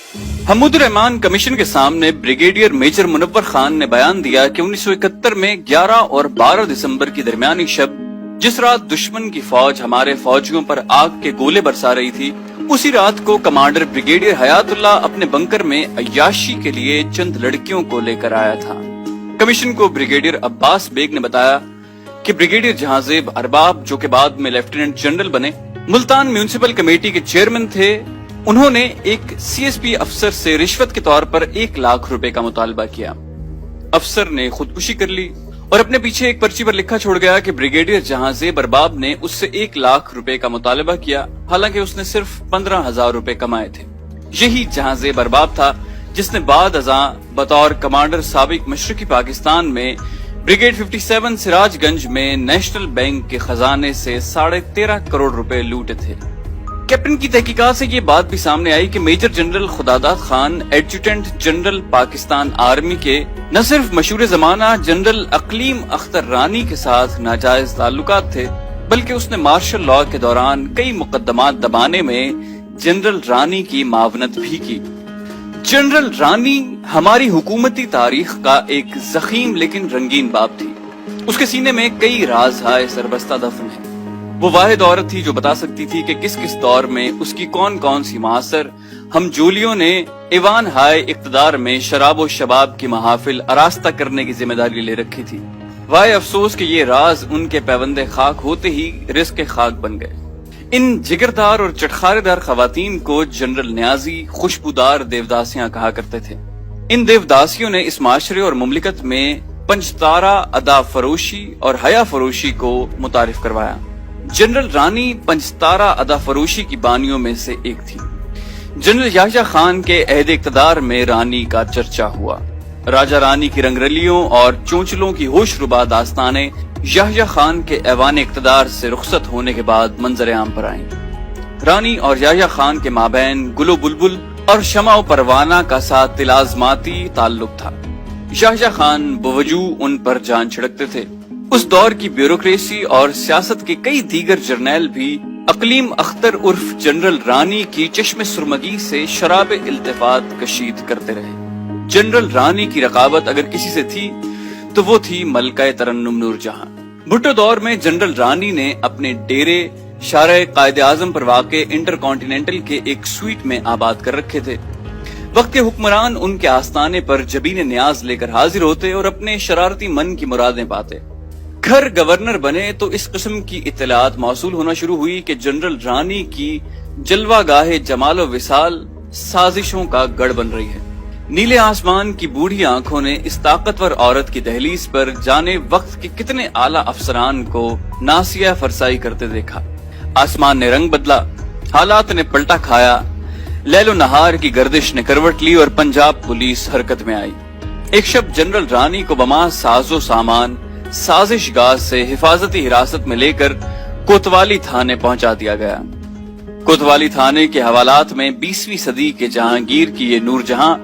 हम्मुदुर Rahman commission के सामने brigadier major Munawwar Khan ने बयान दिया कि 1971 में 11 और 12 दिसंबर की दरमियानी शब जिस रात दुश्मन की फौज हमारे फौजियों पर आग के गोले बरसा रही थी, उसी रात को कमांडर ब्रिगेडियर हयातुल्लाह अपने बंकर में अय्याशी के लिए चंद लड़कियों को लेकर आया था। कमीशन को ब्रिगेडियर अब्बास बेग ने बताया कि ब्रिगेडियर जहांजेब अरबाब, जो के बाद में लेफ्टिनेंट जनरल बने, मुल्तान म्यूनिसिपल कमेटी के चेयरमैन थे। उन्होंने एक सीएसपी अफसर से रिश्वत के तौर पर 1 लाख रुपए का मुतालबा किया। अफसर ने खुदकुशी कर ली और अपने पीछे एक पर्ची पर लिखा छोड़ गया कि ब्रिगेडियर जहांजेब अरबाब ने उससे 1 लाख रुपए का मुतालबा किया, हालांकि उसने सिर्फ 15,000 रुपए कमाए थे। यही जहांजेब अरबाब था जिसने बाद अज़ां बतौर कमांडर साबिक मशरकी पाकिस्तान में ब्रिगेड 57 सिराजगंज में नेशनल बैंक के खजाने से 13.5 करोड़ रुपए लूटे थे। कैप्टन की तहकीकात से ये बात भी सामने आई कि major general Khudadad Khan adjutant general Pakistan army के न सिर्फ मशहूर जमाना जनरल अकलीम अख्तर रानी के साथ नाजायज ताल्लुकात थे, बल्कि उसने मार्शल लॉ के दौरान कई मुकदमात दबाने में जनरल रानी की मावनत भी की। जनरल रानी हमारी हुकूमती तारीख का एक जखीम लेकिन रंगीन बाब थी। उसके सीने में कई राज हाय सरबस्ता दफन है। वो वाहिद औरत थी जो बता सकती थी कि किस किस दौर में उसकी कौन कौन सी मासर हम जोलियों ने ईवान हाय इक्तदार में शराब और शबाब की महाफिल आरास्ता करने की जिम्मेदारी ले रखी थी। वाह अफसोस कि ये राज उनके पैबंदे खाक होते ही रिस्क खाक बन गए। इन जिगरदार और चटखारेदार खवातीन को जनरल न्याजी खुशबूदार देवदासियां कहा करते थे। इन देवदासियों ने इस माशरे और मुमलिकत में पंचतारा अदा फरोशी और हया फरोशी को मुतारिफ करवाया। जनरल रानी पंचतारा अदा फरोशी की बानियों में से एक थी। जनरल याह्या खान के अहद इक़्तिदार में रानी का चर्चा हुआ। राजा रानी की रंगरलियों और चोंचलों की होशरुबा दास्तानें याह्या खान के ऐवान इक़्तिदार से रुखसत होने के बाद मंजर आम पर आईं। रानी और याह्या खान के माबैन गुलो बुलबुल और शमा परवाना का साथ तिलाज़माती ताल्लुक था। याह्या खान बवजू उन पर जान छिड़कते थे। उस दौर की ब्यूरोक्रेसी और सियासत के कई दीगर जर्नैल भी अकलीम अख्तर उर्फ जनरल रानी की चश्मे सुरमगी से शराब इल्तिफात कशीद करते रहे। जनरल रानी की रकाबत अगर किसी से थी तो वो थी मलका तरन्नुम नूरजहां। भुट्टो दौर में जनरल रानी ने अपने डेरे शारे कायदे आजम पर वाक़े इंटरकॉन्टिनेंटल के एक स्वीट में आबाद कर रखे थे। वक्त के हुक्मरान उनके आस्ताने पर जबीने न्याज लेकर हाजिर होते और अपने शरारती मन की मुरादें पाते। घर गवर्नर बने तो इस किस्म की इत्तलात मौसूल होना शुरू हुई कि जनरल रानी की जलवागाहे जमालो विसाल साजिशों का गढ़ बन रही है। नीले आसमान की बूढ़ी आंखों ने इस ताकतवर औरत की दहलीज पर जाने वक्त के कितने आला अफसरान को नासिया फरसाई करते देखा। आसमान ने रंग बदला, हालात ने पलटा खाया, लैलो नहार की गर्दिश ने करवट ली और पंजाब पुलिस हरकत में आई। एक शब जनरल रानी को बमा साजो सामान साजिशगाह से हिफाजती हिरासत में लेकर कोतवाली थाने पहुंचा दिया गया। कोतवाली थाने के हवालात में 20वीं सदी के जहांगीर की ये नूरजहां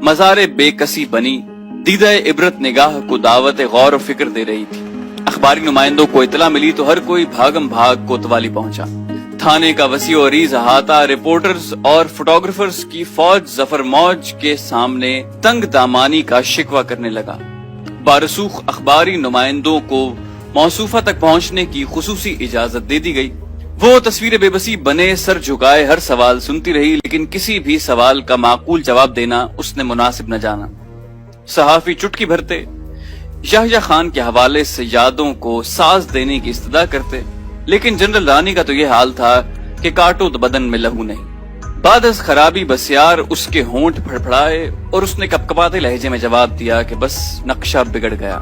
मज़ारे बेकसी बनी दीदा इबरत निगाह को दावत गौर और फिक्र दे रही थी। अखबारी नुमाइंदों को इतला मिली तो हर कोई भागम भाग कोतवाली पहुंचा। थाने का वसी और अरीज अहाता रिपोर्टर्स और फोटोग्राफर्स की फौज जफर मौज के सामने तंग दामानी का शिकवा करने लगा। बारसूख अखबारी नुमाइंदों को मौसूफा तक पहुंचने की खुसूसी इजाजत दे दी गई। वो तस्वीर बेबसी बने सर झुकाए हर सवाल सुनती रही, लेकिन किसी भी सवाल का माकूल जवाब देना उसने मुनासिब न जाना। सहाफी चुटकी भरते, याह्या खान के हवाले से यादों को साज देने की इस्तदा करते, लेकिन जनरल रानी का तो ये हाल था कि काटो तो बदन में लहू नहीं। बादस खराबी बसियार उसके होंठ फड़फड़ाए और उसने कपकपाते लहजे में जवाब दिया कि बस नक्शा बिगड़ गया।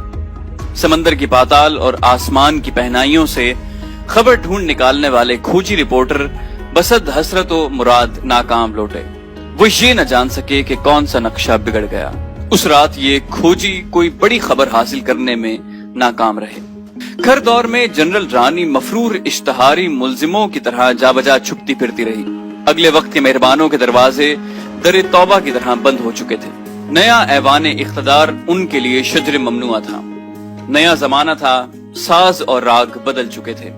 समंदर की पाताल और आसमान की पहनाइयों से खबर ढूंढ निकालने वाले खोजी रिपोर्टर बसद हसरत व मुराद नाकाम लौटे। वो ये न जान सके कि कौन सा नक्शा बिगड़ गया। उस रात ये खोजी कोई बड़ी खबर हासिल करने में नाकाम रहे। खर दौर में जनरल रानी मफरूर इश्तहारी मुल्जिमों की तरह जाबजा छुपती फिरती रही। अगले वक्त के मेहरबानों के दरवाजे दर तौबा की तरह बंद हो चुके थे। नया ऐवाने इख्तदार उनके लिए शजर ममनुआ था। नया जमाना था, साज और राग बदल चुके थे।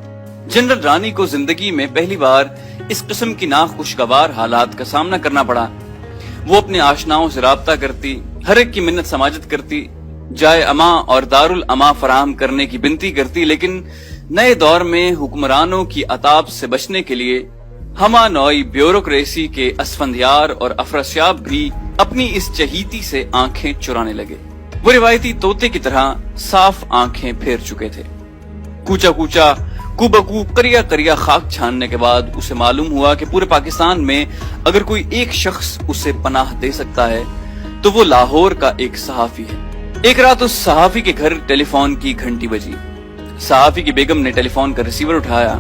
जनरल रानी को जिंदगी में पहली बार इस किस्म की नाखुशगवार हालात का सामना करना पड़ा। वो अपने आशनाओं से राब्ता करती, हर एक की मिन्नत समाजत करती, जाए अमा और दारुल अमा फराहम करने की बिनती करती, लेकिन नए दौर में हुक्मरानों की अताब से बचने के लिए हमा नौई ब्यूरोक्रेसी के असफंदियार और अफरस्याब भी अपनी इस चहीती से आंखें चुराने लगे। वो रिवायती तोते की तरह साफ आंखें फेर चुके थे। कूचा कूचा कुबकू करिया करिया खाक छानने के बाद उसे मालूम हुआ कि पूरे पाकिस्तान में अगर कोई एक शख्स उसे पनाह दे सकता है तो वो लाहौर का एक सहाफी है। एक रात उस सहाफी के घर टेलीफोन की घंटी बजी। सहाफी की बेगम ने टेलीफोन का रिसीवर उठाया।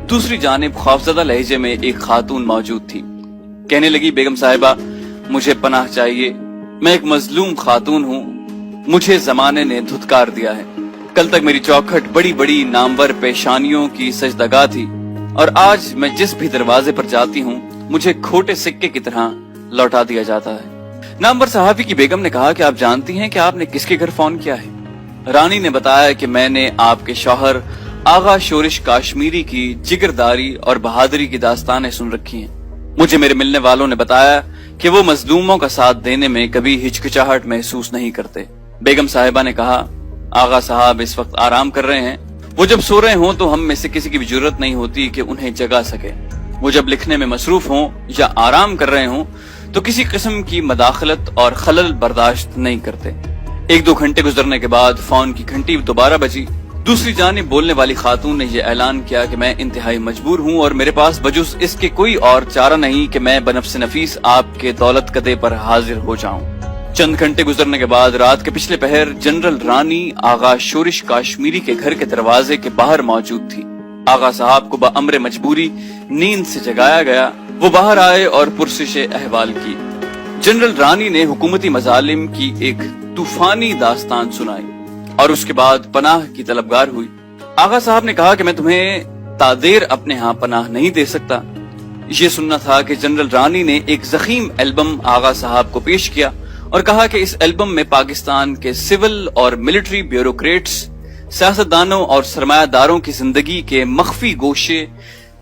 दूसरी जानिब खौफजदा लहजे में एक खातून मौजूद थी। कहने लगी, बेगम साहिबा, मुझे पनाह चाहिए। मैं एक मजलूम खातून हूँ, मुझे जमाने ने धुतकार दिया है। कल तक मेरी चौखट बड़ी बड़ी नामवर पेशानियों की सजदगाह थी और आज मैं जिस भी दरवाजे पर जाती हूँ मुझे खोटे सिक्के की तरह लौटा दिया जाता है। नामवर सहाफी की बेगम ने कहा कि आप जानती हैं कि आपने किसके घर फोन किया है? रानी ने बताया कि मैंने आपके शौहर आगा शोरिश काश्मीरी की जिगरदारी और बहादुरी की दास्तानें सुन रखी हैं। मुझे मेरे मिलने वालों ने बताया कि वो मजलूमों का साथ देने में कभी हिचकिचाहट महसूस नहीं करते। बेगम साहिबा ने कहा, आगा साहब इस वक्त आराम कर रहे हैं। वो जब सो रहे हों तो हम में से किसी की भी जरूरत नहीं होती कि उन्हें जगा सके। वो जब लिखने में मसरूफ हों या आराम कर रहे हों तो किसी किस्म की मदाखलत और खलल बर्दाश्त नहीं करते। 1-2 घंटे गुजरने के बाद फोन की घंटी दोबारा बजी। दूसरी जानिब बोलने वाली खातून ने यह ऐलान किया कि मैं इंतहाई मजबूर हूँ और मेरे पास बजुस इसके कोई और चारा नहीं कि मैं बनफ्स नफीस आपके दौलत कदे पर हाजिर हो जाऊं। चंद घंटे गुजरने के बाद रात के पिछले पहर जनरल रानी आगा शोरिश काश्मीरी के घर के दरवाजे के बाहर मौजूद थी। आगा साहब को बअम्रे मजबूरी नींद से जगाया गया। वो बाहर आए और पुरसिशे अहवाल की। जनरल रानी ने हुकूमती मजालिम की एक तूफानी दास्तान सुनाई और उसके बाद पनाह की तलबगार हुई। आगा साहब ने कहा कि मैं तुम्हें तादेर अपने यहाँ पनाह नहीं दे सकता। ये सुनना था कि जनरल रानी ने एक जखीम एल्बम आगा साहब को पेश किया और कहा कि इस एल्बम में पाकिस्तान के सिविल और मिलिट्री ब्यूरोक्रेट्स, सियासतदानों और सरमायादारों की जिंदगी के मख्फी गोशे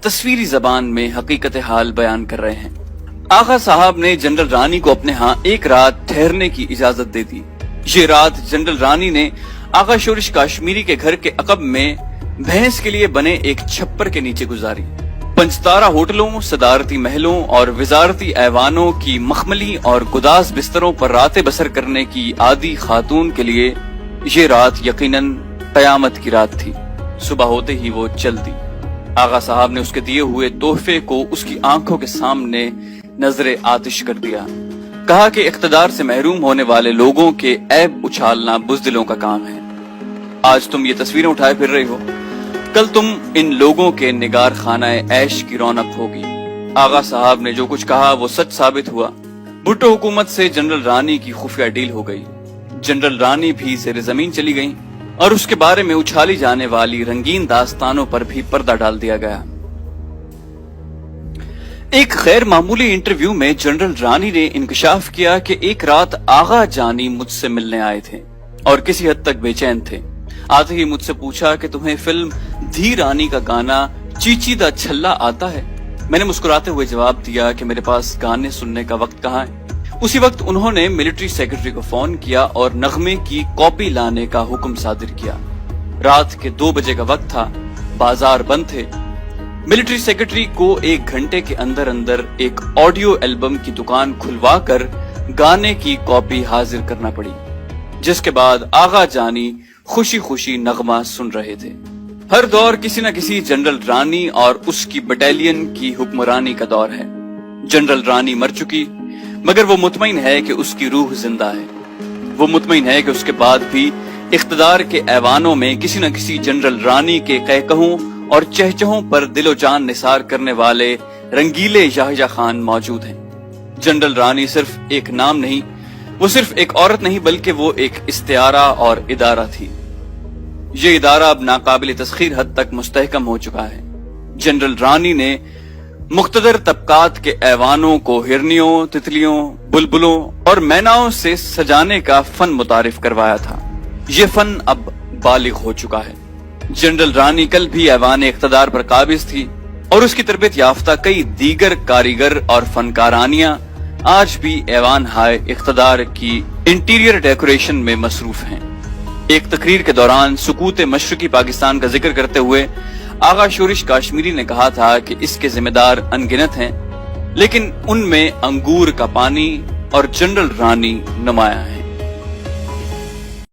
तस्वीरी जबान में हकीकत हाल बयान कर रहे हैं। आगा साहब ने जनरल रानी को अपने यहाँ एक रात ठहरने की इजाजत दे दी। ये रात जनरल रानी ने आगा शोरिश काश्मीरी के घर के अकब में भैंस के लिए बने एक छप्पर के नीचे गुजारी। पंचतारा होटलों, सदारती महलों और विजारती ऐवानों की मखमली और गुदास बिस्तरों पर रातें बसर करने की आदी खातून के लिए ये रात यकीनन कयामत की रात थी। सुबह होते ही वो चल दी। आगा साहब ने उसके दिए हुए तोहफे को उसकी आंखों के सामने नजरे आतिश कर दिया। कहा कि इख्तिदार से महरूम होने वाले लोगों के ऐब उछालना बुज़दिलों का काम है। आज तुम ये तस्वीरें उठाए फिर रही हो, कल तुम इन लोगों के निगार खानाए ऐश की रौनक होगी। आगा साहब ने जो कुछ कहा वो सच साबित हुआ। भुट्टो हुकूमत से जनरल रानी की खुफिया डील हो गई। जनरल रानी भी ज़ेरे जमीन चली गई और उसके बारे में उछाली जाने वाली रंगीन दास्तानों पर भी पर्दा डाल दिया गया। एक गैर मामूली इंटरव्यू में जनरल रानी ने इंकशाफ किया कि एक रात आगा जानी मुझसे मिलने आए थे और किसी हद तक बेचैन थे। आते ही मुझसे पूछा कि तुम्हें फिल्म धी रानी का गाना चीची दा छल्ला आता है? मैंने मुस्कुराते हुए जवाब दिया कि मेरे पास गाने सुनने का वक्त कहाँ है। उसी वक्त उन्होंने मिलिट्री सेक्रेटरी को फोन किया और नगमे की कॉपी लाने का हुक्म सादिर किया। रात के 2 बजे का वक्त था, बाजार बंद थे। मिलिट्री सेक्रेटरी को 1 घंटे के अंदर अंदर एक ऑडियो एल्बम की दुकान खुलवा कर गाने की कॉपी हाजिर करना पड़ी, जिसके बाद आगा जानी खुशी खुशी नगमा सुन रहे थे। हर दौर किसी न किसी जनरल रानी और उसकी बटालियन की हुक्मरानी का दौर है। जनरल रानी मर चुकी, मगर वो मुतमईन है कि उसकी रूह जिंदा है। वो मुतमईन है कि उसके बाद भी इख्तिदार के ऐवानों में किसी न किसी जनरल रानी के कहकहों और चहचहों पर दिलो जान निसार करने वाले रंगीले याहया खान मौजूद हैं। जनरल रानी सिर्फ एक नाम नहीं, वो सिर्फ एक औरत नहीं, बल्कि वो एक इस्तिआरा और इदारा थी। ये इदारा अब नाकाबिल तस्खीर हद तक मुस्तहकम हो चुका है। जनरल रानी ने मुख्तदर तबकात के ऐवानों को हिरनियों, तितलियों, बुलबुलों और मैनाओं से सजाने का फन मुतारिफ करवाया था। ये फन अब बालिग हो चुका है। जनरल रानी कल भी ऐवान इख्तिदार पर काबिज थी और उसकी तरबियत याफ्ता कई दीगर कारीगर और फनकारानियां آج بھی ایوان ہائے اقتدار کی انٹیریئر ڈیکوریشن میں مصروف ہیں۔ ایک تقریر کے دوران سکوت مشرقی پاکستان کا ذکر کرتے ہوئے آغا شورش کاشمیری نے کہا تھا کہ اس کے ذمہ دار انگنت ہیں، لیکن ان میں انگور کا پانی اور جنرل رانی نمایاں ہیں۔